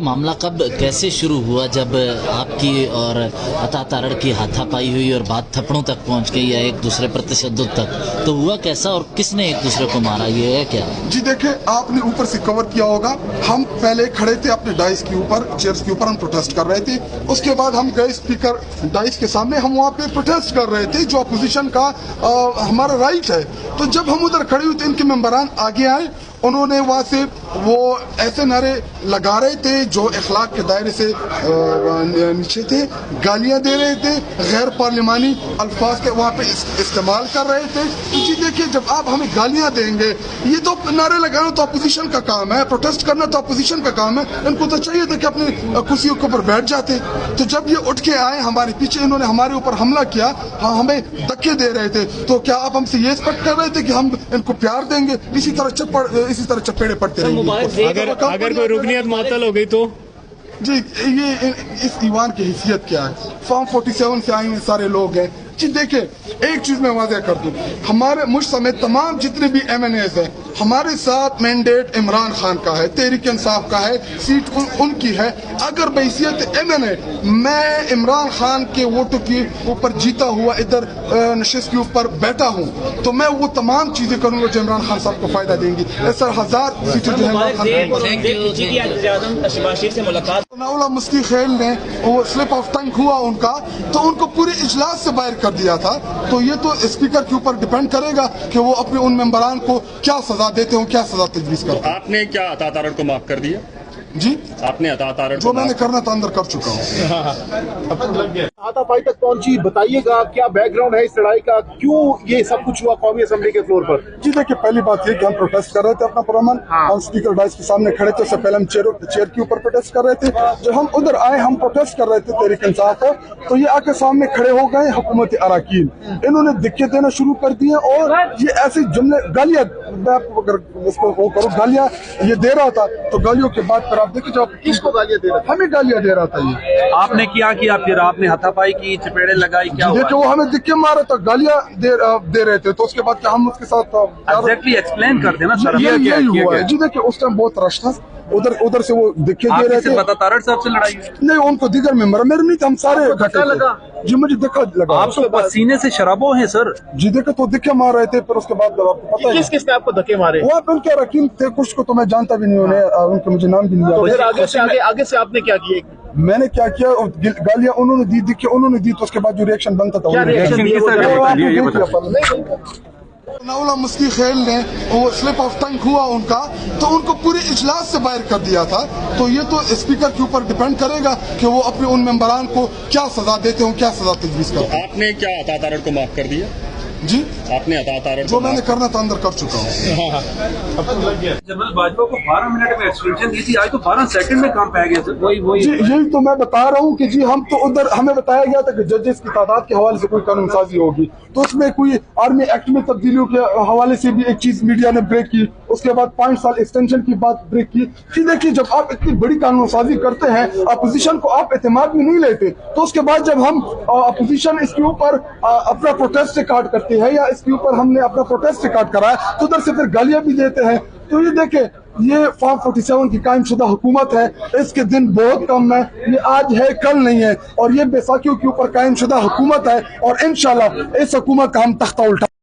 मामला कब कैसे शुरू हुआ जब आपकी और अता तारड़ की हाथापाई हुई और बात थप्पड़ों तक पहुंच गई या एक दूसरे पर तशद्दुद तक, तो हुआ कैसा और किसने एक दूसरे को मारा, ये है क्या? जी देखिए, आपने ऊपर से कवर किया होगा। हम पहले खड़े थे अपने डाइस के ऊपर, चेयर्स के ऊपर, हम प्रोटेस्ट कर रहे थे। उसके बाद हम गए स्पीकर डाइस के सामने, हम वहाँ पे प्रोटेस्ट कर रहे थे, जो अपोजिशन का हमारा राइट है। तो जब हम उधर खड़े हुए थे, इनके मेंबरान आगे आए, उन्होंने वहाँ से वो ऐसे नारे लगा रहे थे जो इखलाक के दायरे से नीचे थे, गालियां दे रहे थे, गैर पार्लिमानी अल्फाज के वहाँ पे इस्तेमाल कर रहे थे। तो जी देखिए, जब आप हमें गालियां देंगे, ये तो नारे लगाना तो अपोजिशन का काम है, प्रोटेस्ट करना तो अपोजिशन का काम है। इनको तो चाहिए था कि अपनी कुर्सियों के ऊपर बैठ जाते। तो जब ये उठ के आए हमारे पीछे, इन्होंने हमारे ऊपर हमला किया, हमें धक्के दे रहे थे। तो क्या आप हमसे ये एक्सपेक्ट कर रहे थे कि हम इनको प्यार देंगे? इसी तरह चपेड़े पड़ते रहेंगे। अगर कोई रुकनियत मुअत्तल हो गई तो जी, ये इस ईवान की हैसियत क्या है? फॉर्म 47 से आए सारे लोग हैं। जी देखिए, एक चीज मैं वाज़ेह कर दूं, हमारे मुझ समेत तमाम जितने भी MNAs हैं, हमारे साथ मैंडेट इमरान खान का है, तहरीक इंसाफ का है, सीट उनकी है। अगर बहैसियत MNA मैं इमरान खान के वोटों के ऊपर जीता हुआ इधर नशिस्त के ऊपर बैठा हूँ, तो मैं वो तमाम चीजें करूंगा जो इमरान खान साहब को फायदा देंगी। ऐसा 1000 सीटें जो है मुफ्ती खेल ने वो स्लिप ऑफ टंग हुआ उनका, तो उनको पूरे इजलास से बाहर कर दिया था। तो ये तो स्पीकर के ऊपर डिपेंड करेगा कि वो अपने उन मेंबरान को क्या सजा देते हो, क्या सजा तजवीज करते हैं। आपने क्या अता तारड़ को माफ कर दिया? जी, आपने अता तारड़ जो मैंने करना था अंदर कर चुका हूँ। हाथापाई तक पहुंची, बताइएगा क्या बैकग्राउंड है इस लड़ाई का, क्यों ये सब कुछ हुआ कौमी असेंबली के फ्लोर पर? जी देखिए, पहली बात ये कि हम प्रोटेस्ट कर रहे थे अपना पुरअमन। हम स्पीकर डाइस के सामने खड़े थे, उससे पहले हम चेयर के ऊपर प्रोटेस्ट कर रहे थे। जब हम उधर आए, हम प्रोटेस्ट कर रहे थे तहरीक इंसाफ पर, तो ये आके सामने खड़े हो गए हुकूमत अराकीन। इन्होंने दिक्कत देना शुरू कर दिए और ये ऐसे जुमले, गालियां, अगर इसको वो करो, गालियां ये दे रहा था। तो गालियों के बाद फिर आप देखिए, जब किसको गालियां दे रहा था? हमें गालियां दे रहा था। ये आपने क्या किया फिर? आपने हाथापाई की, चपेड़े लगाई, क्या हुआ? देखिए, वो हमें दिक्कत मारा था, गालियां दे रहे थे। तो उसके बाद क्या हम उसके साथ एग्जैक्टली एक्सप्लेन कर देना सर। यही हुआ है। जी देखिए, उस टाइम बहुत रश था, उधर से वो दिक्कत दे रहे थे। अता तारड़ साहब से लड़ाई? नहीं, उनको दिगर मेंबर, मेरे नहीं थे, हम सारे धक्का लगा? जी मुझे धक्का लगा। आप तो पसीने से शराबो हैं सर। जी देखो, तो दिक्कत मार रहे थे। फिर उसके बाद आपको पता है किसने आपको धक्के मारे? वो उनके अराकीन थे, कुछ को तो मैं जानता भी नहीं, उन्हें उनके मुझे नाम भी नहीं तो फिर याद। आगे से आपने क्या किया? मैंने क्या किया, गालियां उन्होंने दी, दिक्कत उन्होंने दी। तो उसके बाद जो रिएक्शन बनता था, नौला मुफ्ती खेल ने वो स्लिप ऑफ टंग हुआ उनका, तो उनको पूरे इजलास से बाहर कर दिया था। तो ये तो स्पीकर के ऊपर डिपेंड करेगा कि वो अपने उन मेंबरान को क्या सजा देते हो, क्या सजा तजवीज करते हैं। आपने क्या अता तारड़ को माफ कर दिया? जी, आपने अता तारड़ जो मैंने करना था अंदर कर चुका हूँ। जनरल बाजवा को 12 मिनट में एक्सटेंशन दी थी, आज तो 12 सेकंड में काम पै गया सर। वही जी, यही तो मैं बता रहा हूँ कि जी हम तो उधर, हमें बताया गया था कि जजेस की तादाद के हवाले से कोई कानून साजी होगी, तो उसमें कोई आर्मी एक्ट में तब्दीलियों के हवाले से भी एक चीज मीडिया ने ब्रेक की। उसके बाद 5 साल एक्सटेंशन की बात ब्रेक की। जी देखिए, जब आप इतनी बड़ी कानून साजी करते हैं, अपोजिशन को आप एतमाद में नहीं लेते, तो उसके बाद जब हम अपोजिशन इसके ऊपर अपना प्रोटेस्ट रिकॉर्ड करते हैं या इसके ऊपर हमने अपना प्रोटेस्ट रिकॉर्ड कराया, तो उधर से फिर गालियां भी देते हैं। तो ये देखे, ये फॉर्म 47 की कायम शुदा हुकूमत है, इसके दिन बहुत कम है, ये आज है कल नहीं है, और ये बैसाखियों के ऊपर कायम शुदा हुकूमत है, और इंशाल्लाह इस हुकूमत का हम तख्ता उल्टा